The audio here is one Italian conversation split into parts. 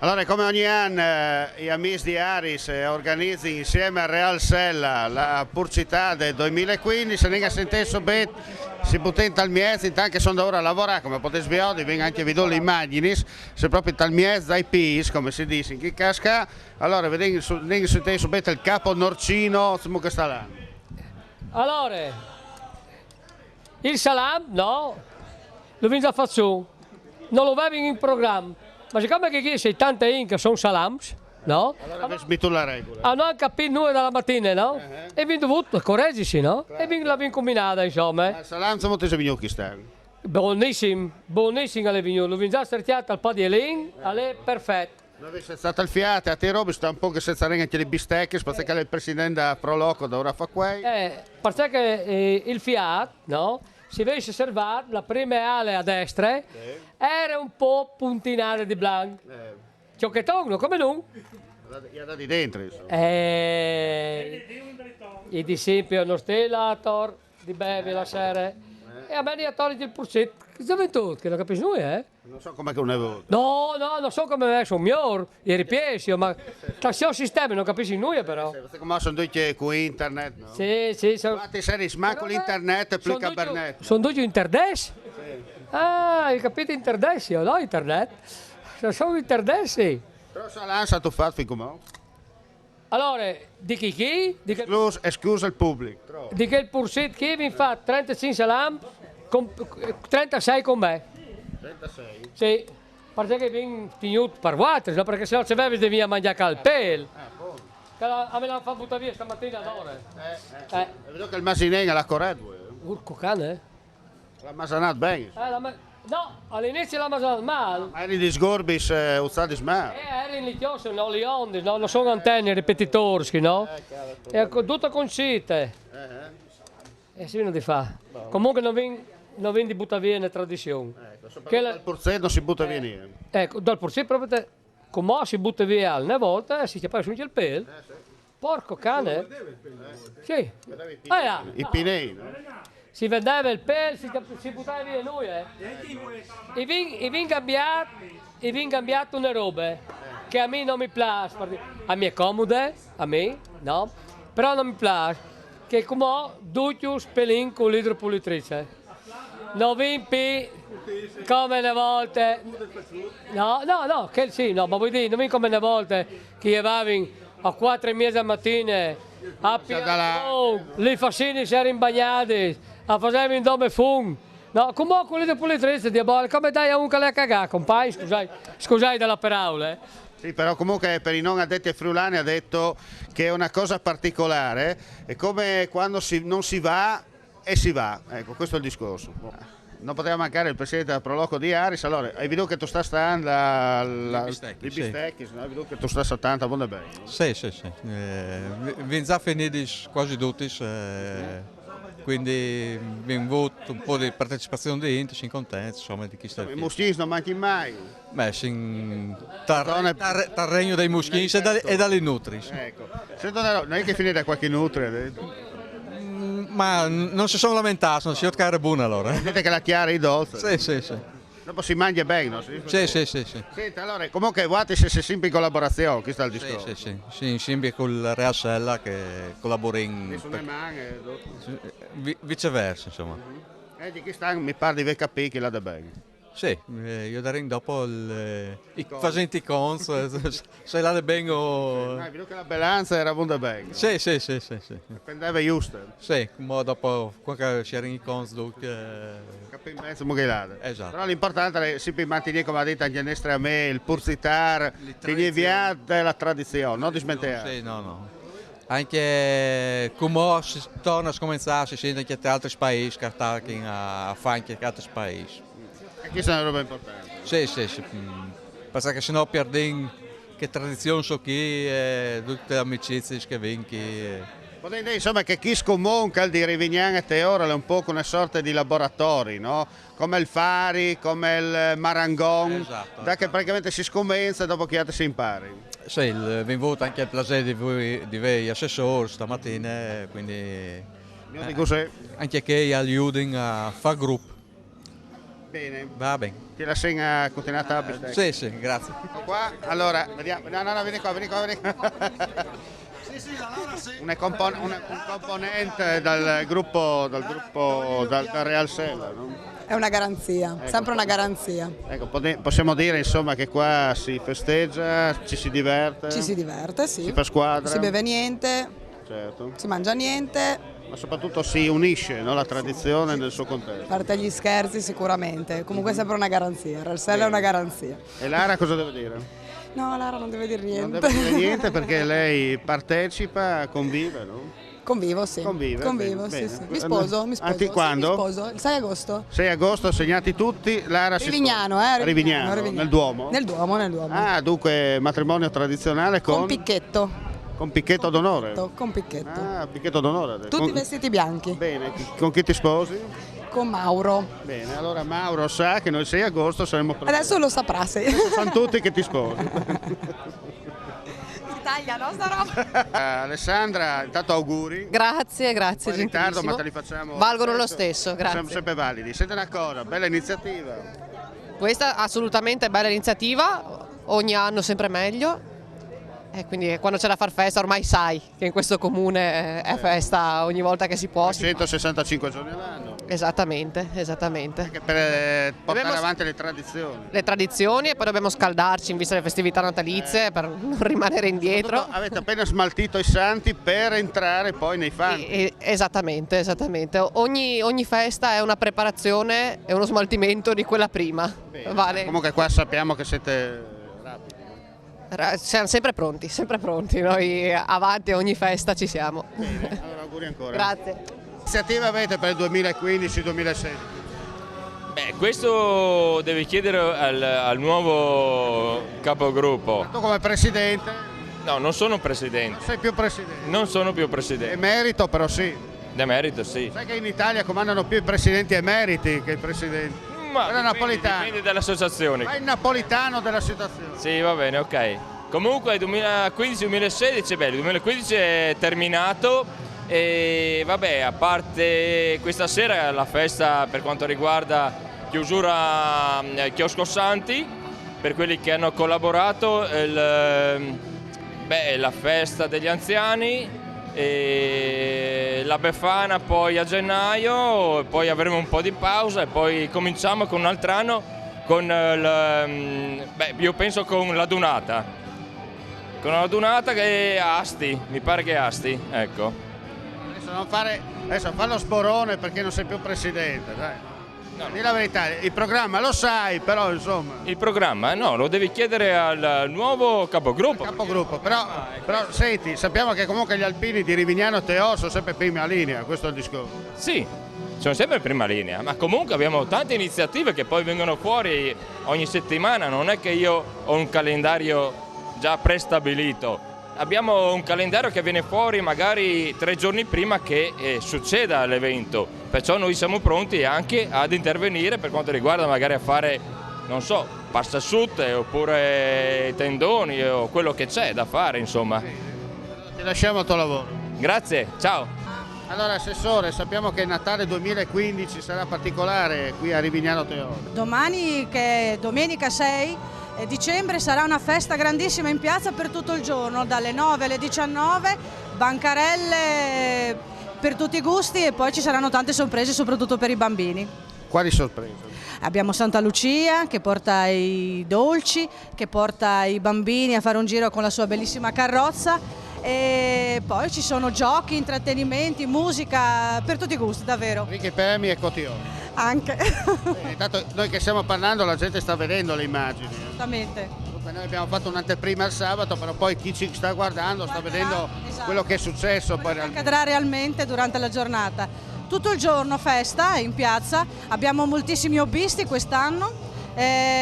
Allora, come ogni anno, gli amici di Aris organizzano insieme a Real Sella la Purcità del 2015, se non sentite subito, si potete al mezzo, intanto che sono da ora a lavorare, come potete vedere, vengono anche vedere le immagini, se proprio dal mezzo dai pis, come si dice in chi casca, allora vedete subito il capo norcino, che sta là. Allora, il salam, no, lo vengo a fare su, non lo vedo in programma. Ma siccome che qui c'è tante che sono salams, no? Allora avessi la regola. Non capito noi dalla mattina, no? E vi dovuto correggersi, no? E vi l'abbiamo combinata, insomma. Il salam siamo tutti vignucchi stanno. Buonissimo, buonissimo alle vignucche. L'ho già cerchiato al po' di Elin, è perfetto. Non avesse stato il fiato, a te robe sta un po' che senza anche le bistecche, perché il presidente da Proloco da ora fa qua. Perché il Fiat, no? Si avesse osservato, la prima ale a destra era un po' puntinata di blanco. Ciocchettone, come non? Gli ha dati dentro, insomma. E di sempre uno stellator di bevi la sera. E a me ne ha tolto il pursetto. Che gioventù, che non capisci noi, eh? Non so com'è che non è venuto. No, non so come è, sono migliore, i ripiesi, ma il sistema non capisci noi, però. Perché come sono tutti con internet, no? Sì. Guardate, se ma con l'internet più cabernet. Sono tutti interdessi? Sì. Ah, hai capito interdessi, no? Internet? Sono interdessi. Però salam stato fatto fin come? Allora, di chi? Scusa il pubblico. Di che il pursetto che vi fa 35 salam, 36 con me. 36? Sì, perché viene tenuto per quattro, no? Perché se no se bevi devi mangiare al pelo. A me l'hanno fatto buttare via stamattina ad ore. Vedo che il masinenga l'ha corretto. Urco cane? L'ha masanato bene. No, all'inizio l'ha masanato male. Ma eri di sgorbis usati male. Era in lichioso, no, le onde, no, non sono antenne ripetitorski, no? È tutto concite. E si viene di fa. Comunque non viene di buttare via nella tradizione. Dal purzetto non si butta via niente. Ecco, dal purzetto proprio come si butta via una volta, si chiama il pelo. Porco cane. Sì. I pinei, no? Si vedeva il pelo, si buttava via noi, E viene cambiato una roba che a me non mi piace. A me è comoda, a me, no? Però non mi piace. Che come ho due spellini con l'idropulitrice. Non viene più come una volta. No, che sì, no, ma vuoi dire, non viene come una volta che avevano a 4 mesi al mattino, le fascine si erano bagnate, a facevano in dome fum. No, comunque con l'idropulitrice diabolica, come dai a un che le ha cagato, compagni, scusai dalla parola. Sì, però comunque per i non addetti ai friulani ha detto che è una cosa particolare, è come quando non si va e si va, ecco, questo è il discorso. Non poteva mancare il presidente del Proloco di Aris, allora hai visto che tu stai stando i bistecchi, hai visto che tu stai saltando, buona bene. Sì. Vengono già finiti quasi tutti, quindi abbiamo avuto un po' di partecipazione di gente, siamo contenti, insomma, di chi sta. I moschini non manchi mai? Beh, siamo terreno dei moschini e dalle nutris. Ecco. Non è che finire da qualche nutria? Ma non si sono lamentati, non si è otcare buona allora. Vedete che la chiara è dolce? Sì. Dopo si mangia bene, no? Sì. Senti, allora, comunque guardate se si sempre in collaborazione, questo è il discorso. Sì, insieme con il Real Sella che collabora in... Viceversa, insomma. Di chi sta, mi pare di aver capito che la da bene. Sì, io darei dopo i facenti cons, se la da bene o... Vedo che la balanza era buona bene. Sì. Prendeva giusto. Sì, ma dopo quando c'erano i cons, Capì in mezzo, mughilata. Esatto. Però l'importante è sempre mantenere, come ha detto anche a me, il purzitar, di viata la tradizione, non dismentare. Sì, no. Anche come si torna a cominciare, si sente che altri paesi che a fare anche altri paesi. E questa è una roba importante. Sì. Perché sennò perdiamo che tradizione so chi, tutte le amicizie che vengono. Potete dire insomma che chi scomunca di Rivignano e Teora è un po' una sorta di laboratori, no? Come il Fari, come il Marangon, esatto. Da che praticamente si scommenza e dopo che si impari. Sì, abbiamo avuto anche il piacere di voi assessori stamattina, quindi Cos'è? anche che aiutano a fare gruppo. Bene. Va bene. Ti la segna continuata a bistecca. Sì, sì, grazie. Qua, allora, vediamo. No, vieni qua. Un componente dal gruppo dal Real Sella, no? È una garanzia, Ecco, sempre una garanzia. Ecco, possiamo dire insomma che qua si festeggia, ci si diverte. Ci si diverte, sì. Si fa squadra. Si beve niente, Certo. si mangia niente, Ma soprattutto si unisce, no, la tradizione nel suo a contesto. parte gli scherzi sicuramente. Comunque è sempre una garanzia, Relsella è una garanzia. E Lara cosa deve dire? No, Lara non deve dire Non niente. deve dire niente perché lei partecipa, convive, no? Convivo, sì. Convive, Convivo, bene, sì, bene. sì. Mi sposo. Anzi, Sì, quando? mi sposo. Il 6 agosto. 6 agosto, segnati tutti, Lara si Rivignano, sposa. Rivignano. Nel Duomo? Nel Duomo. Ah, dunque matrimonio tradizionale Con picchetto. con picchetto d'onore? Con picchetto. Ah, picchetto d'onore. Tutti vestiti bianchi. Bene, con chi ti sposi? Con Mauro. Bene, allora Mauro sa che noi il 6 agosto saremo presenti. Adesso lo saprà, sì. Sanno tutti che ti sposi. Taglia, no, sta roba? Alessandra, intanto auguri. Grazie, grazie, Poi in ritardo, gentilissimo. ma te li facciamo. Valgono lo stesso, grazie. Siamo sempre validi. Senti una cosa, bella iniziativa. Questa assolutamente bella iniziativa, ogni anno sempre meglio. E quindi quando c'è da far festa ormai sai che in questo comune è festa ogni volta che si può. 165 giorni all'anno. Esattamente. Anche per portare Dobbiamo- avanti le tradizioni. Le tradizioni e poi dobbiamo scaldarci in vista delle festività natalizie per non rimanere indietro. Soprattutto avete appena smaltito i santi per entrare poi nei fanti. Esattamente. Ogni festa è una preparazione e uno smaltimento di quella prima. Bene. Vale. Comunque qua sappiamo che siete rapidi. Siamo sempre pronti, noi avanti a ogni festa ci siamo. Bene, allora auguri ancora. Grazie. Che iniziativa avete per il 2015-2016? Beh, questo devi chiedere al nuovo capogruppo. Tu come presidente? No, non sono presidente, Sei più presidente. non sono più presidente. Emerito però sì. Demerito, sì. Sai che in Italia comandano più i presidenti emeriti che i presidenti. Ma Era napolitano. dipende dalle associazioni. Ma il napolitano della situazione. Sì, va bene, ok. Comunque il 2015-2016, beh, il 2015 è terminato e vabbè, a parte questa sera la festa per quanto riguarda chiusura Chiosco Santi, per quelli che hanno collaborato, la festa degli anziani, e la Befana poi a gennaio, e poi avremo un po' di pausa e poi cominciamo con un altro anno con io penso con la Dunata. Con la Dunata che è Asti, mi pare che è Asti, ecco. Adesso fa lo sporone perché non sei più presidente, dai. No. Dì la verità, il programma lo sai, però insomma. Il programma? No, lo devi chiedere al nuovo capogruppo. Capogruppo, però senti, sappiamo che comunque gli alpini di Rivignano e Teò sono sempre prima linea, questo è il discorso. Sì, sono sempre in prima linea, ma comunque abbiamo tante iniziative che poi vengono fuori ogni settimana, non è che io ho un calendario già prestabilito. Abbiamo un calendario che viene fuori magari 3 giorni prima che succeda l'evento, perciò noi siamo pronti anche ad intervenire per quanto riguarda magari a fare, non so, passasciutte oppure tendoni o quello che c'è da fare, insomma. Ti lasciamo al tuo lavoro. Grazie, ciao! Allora Assessore, sappiamo che Natale 2015 sarà particolare qui a Rivignano Teò. Domani, che è domenica 6 dicembre, sarà una festa grandissima in piazza per tutto il giorno, dalle 9 alle 19, bancarelle per tutti i gusti e poi ci saranno tante sorprese soprattutto per i bambini. Quali sorprese? Abbiamo Santa Lucia che porta i dolci, che porta i bambini a fare un giro con la sua bellissima carrozza e poi ci sono giochi, intrattenimenti, musica per tutti i gusti, davvero. Ricchi premi e cotioni. Anche. Intanto noi che stiamo parlando la gente sta vedendo le immagini. Esattamente. Noi abbiamo fatto un'anteprima il sabato, però poi chi ci sta guardando sta vedendo esatto, quello che è successo. Quello che accadrà realmente durante la giornata. Tutto il giorno festa in piazza, abbiamo moltissimi hobbisti quest'anno,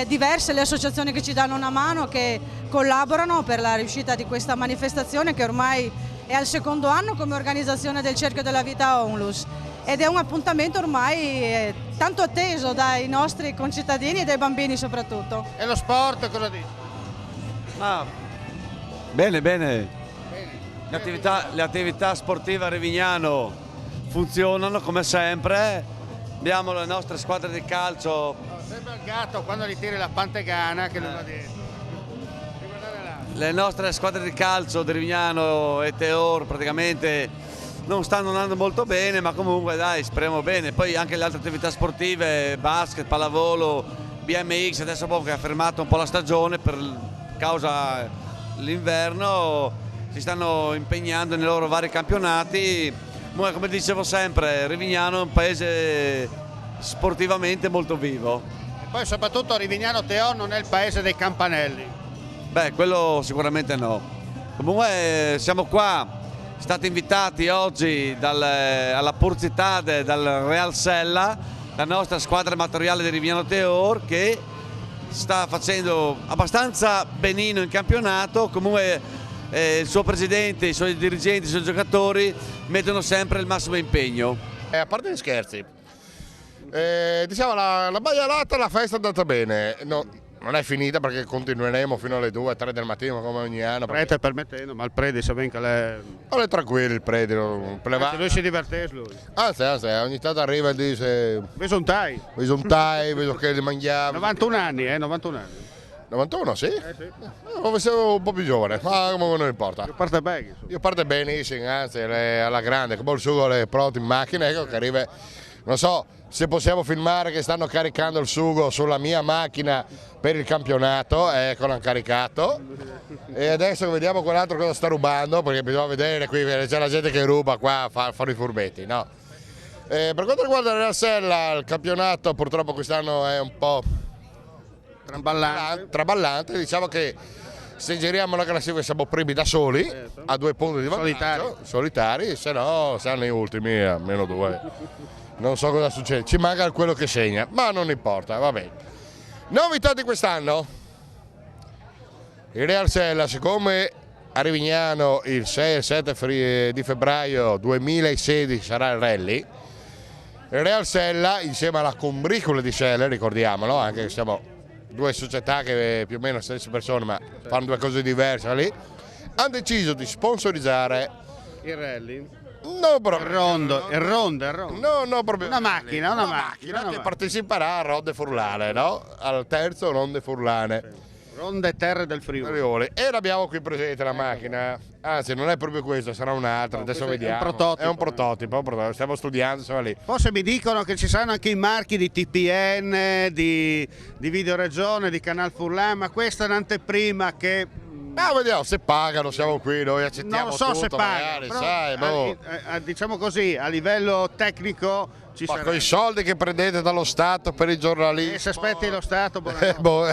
diverse le associazioni che ci danno una mano, che collaborano per la riuscita di questa manifestazione che ormai è al 2° anno come organizzazione del Cerchio della Vita Onlus. Ed è un appuntamento ormai tanto atteso dai nostri concittadini e dai bambini soprattutto. E lo sport cosa dici? Bene. Le attività sportive a Rivignano funzionano come sempre. Abbiamo le nostre squadre di calcio al gatto quando gli tiri la pantegana che non va dentro. Le nostre squadre di calcio di Rivignano e Teor praticamente non stanno andando molto bene, ma comunque dai, speriamo bene. Poi anche le altre attività sportive, basket, pallavolo, BMX, adesso che ha fermato un po' la stagione per causa l'inverno, si stanno impegnando nei loro vari campionati. Come dicevo sempre, Rivignano è un paese sportivamente molto vivo. E poi soprattutto Rivignano Teor non è il paese dei campanelli. Beh, quello sicuramente no. Comunque siamo qua, stati invitati oggi alla Purzitade dal Real Sella, la nostra squadra amatoriale di Rivignano Teor, che sta facendo abbastanza benino in campionato. Comunque il suo presidente, i suoi dirigenti, i suoi giocatori mettono sempre il massimo impegno. A parte gli scherzi, diciamo la Baialata, la festa è andata bene. No, non è finita perché continueremo fino alle 2-3 del mattino come ogni anno. Prete permettendo, ma il Predi sa ben che lei... Non è tranquillo il Predi, lui si diverte lui. Anzi, ogni tanto arriva e dice... Bisontai, vedo che li mangiamo. 91 anni, 91 anni. 91, sì? Sì. Come siamo un po' più giovane, ma comunque non importa. Io parte bene. Io parte benissimo, anzi alla grande, come il sugo è pronto in macchina, ecco che arriva. Non so se possiamo filmare che stanno caricando il sugo sulla mia macchina per il campionato, ecco l'hanno caricato. E adesso vediamo quell'altro cosa sta rubando, perché bisogna vedere qui, c'è la gente che ruba qua, fanno i furbetti, no? Per quanto riguarda la Real Sella, il campionato purtroppo quest'anno è un po' traballante, diciamo che se giriamo la classifica siamo primi da soli, a 2 punti di vantaggio, solitari, se no siamo gli ultimi a -2. Non so cosa succede, ci manca quello che segna, ma non importa, va bene. Novità di quest'anno, il Real Sella, siccome a Rivignano il 6 e 7 di febbraio 2016 sarà il rally, il Real Sella insieme alla Combricole di Sella, ricordiamolo, anche che siamo 2 società che più o meno stesse persone ma fanno 2 cose diverse lì, hanno deciso di sponsorizzare il rally. No, proprio. Il rondo. No, proprio. Una macchina che parteciperà a Ronde Furlane, no? Al terzo Ronde Furlane. Ronde Terre del Friuli. E l'abbiamo qui presente la macchina. Anzi, non è proprio questa, sarà un'altra. Adesso vediamo. È un prototipo. Stiamo studiando, siamo lì. Forse mi dicono che ci saranno anche i marchi di TPN, di Videoregione, di Canal Furlan, ma questa è un'anteprima che... vediamo se pagano, siamo qui, noi accettiamo. Non so tutto, se pagano, magari, sai, diciamo così, a livello tecnico ci ma sarà. con i soldi che prendete dallo Stato per i giornalisti. E se aspetti lo Stato,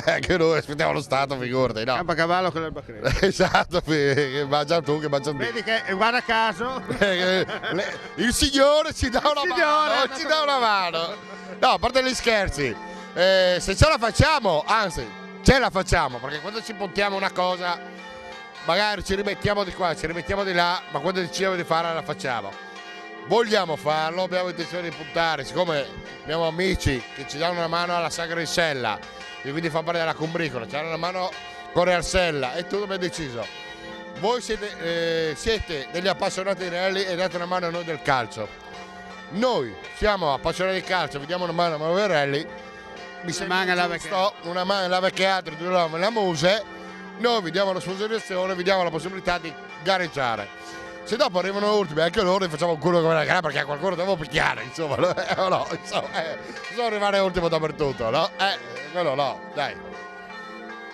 anche noi aspettiamo lo Stato, figurati, no? Campacavallo con l'erba crema. Esatto, che mangia tu, che mangia tu. Vedi che guarda caso. Il Signore ci dà una mano, No, a parte gli scherzi, se ce la facciamo, anzi, ce la facciamo, perché quando ci puntiamo una cosa, magari ci rimettiamo di qua, ci rimettiamo di là, ma quando decidiamo di farla la facciamo. Vogliamo farlo, abbiamo intenzione di puntare, siccome abbiamo amici che ci danno una mano alla Sagra di Sella, e quindi fa parte della Combricola, ci danno una mano con Real Sella e tutto abbiamo deciso. Voi siete degli appassionati di rally e date una mano a noi del calcio. Noi siamo appassionati di calcio, vi diamo una mano a noi del rally. Mi sembra una mano alla vecchiatra, due uomini, la muse. Noi vi diamo la sponsorizzazione, vi diamo la possibilità di gareggiare. Se dopo arrivano ultimi anche loro facciamo un culo come la gara perché a qualcuno devo picchiare, insomma, bisogna arrivare ultimo dappertutto, no? Quello no, dai.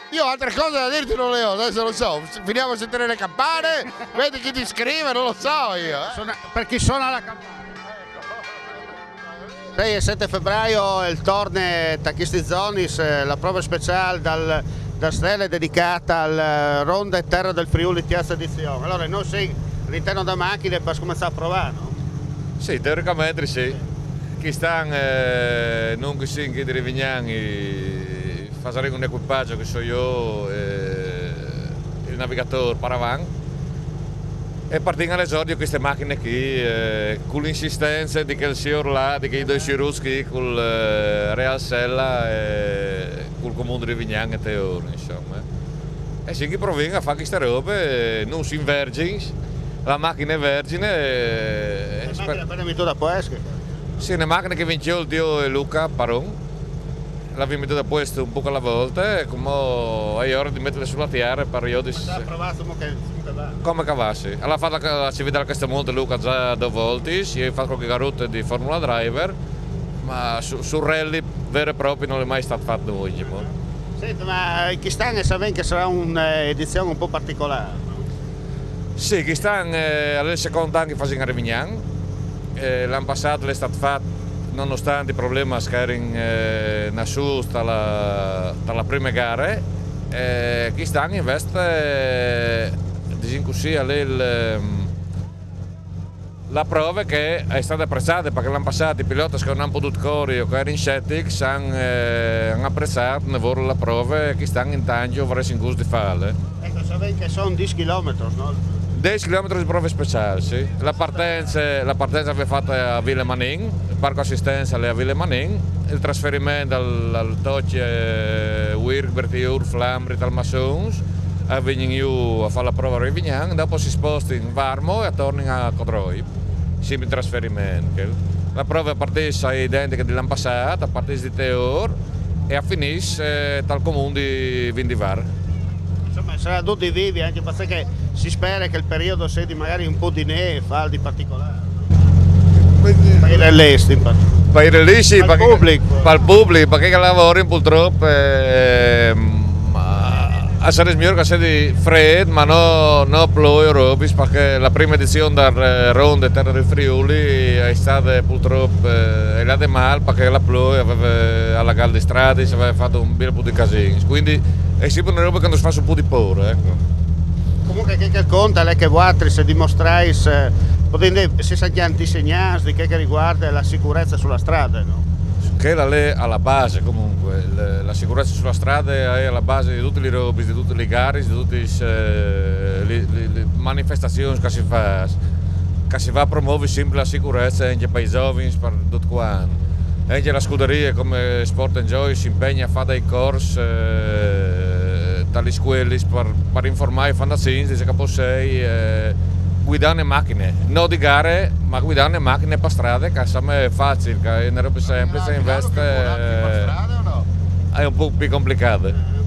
Io altre cose da dirti non le ho, adesso lo so, finiamo a sentire le campane, vedi chi ti scrive, non lo so io. Per chi suona la campana. 6 e 7 febbraio il Torne Tachisti Zonis, la prova speciale da Stelle dedicata al Ronde Terra del Friuli terza edizione. Allora noi sei all'interno della macchina per cominciare a provare, no? Sì, teoricamente sì. Chi sta non che si di Rivignani fa un equipaggio che so io, il navigatore Paravan. E partiamo all'esordio queste macchine qui, con l'insistenza di che il signor là, di che i due Ciruschi, con il Real Sella e col comune di Rivignano e Teor, insomma. E si proviamo a fare queste robe, non si invergins, la macchina è vergine. La macchina appena vinto da Poesche. Sì, una macchina che vince il dio Luca Paron. l'abbiamo messo questo un po' alla volta e come è ora di metterle sulla terra periodi come cavassi. Allora fatto la civiltà di questa monte Luca già 2 volte, si è fatto qualche garotte di Formula Driver, ma su rally vero e proprio non è mai stato fatto oggi. Senti, ma quest'anno sapete che sarà un'edizione un po' particolare? Sì, quest'anno è il secondo anno che facciamo a Revignan. L'anno passato è stato fatto nonostante i problemi che erano su dalla prima gara. Quest'anno invece diciamo così, la prova che è stata apprezzata perché l'anno passato i piloti che non hanno potuto correre o che erano in Shetix hanno apprezzato la prova e quest'anno in Tangio vorrei in gusto di farle. Ecco, sapete che sono 10 km, no? 10 km di prove speciali, sì. La partenza aveva fatto a Ville Manin, il parco assistenza a Ville Manin, il trasferimento al Tocce, Wirgbert, Flambrit, al Massons, a Vignan a fare la prova a Revignan, dopo si sposta in Varmo e torna a Codroi, sempre in trasferimento. La prova è identica dell'anno passato, a partire di Teor e a finisce dal comune di Vindivar. Insomma, sarà tutti vivi anche perché si spera che il periodo sia di magari un po' di neve, faldi particolari. Per i rallesti, per i rallesti, per il pubblico, perché lavori purtroppo a essere migliore che sia di freddo, ma non più robis, perché la prima edizione della Ronda Terra del Friuli è stata purtroppo andata male perché la più aveva allagato le strade, si aveva fatto un bel po' di casini, quindi è sempre una roba che non si fa un po' di paura. Ecco. Comunque che conta è che voi se dimostrai se siete anche insegnanti di che riguarda la sicurezza sulla strada, no? Che è alla base comunque, la sicurezza sulla strada è alla base di tutti i robi, di tutte le gare, di tutte le manifestazioni che si fa a promuovere sempre la sicurezza anche per i giovani, per tutti quanti. Anche la scuderia come Sport Enjoy si impegna a fare dei corsi dalle scuole per informare i fantazzini di che possei guidare macchine, non di gare, ma guidare macchine per strada, che è facile, che è una roba semplice, invece è un po' più complicato.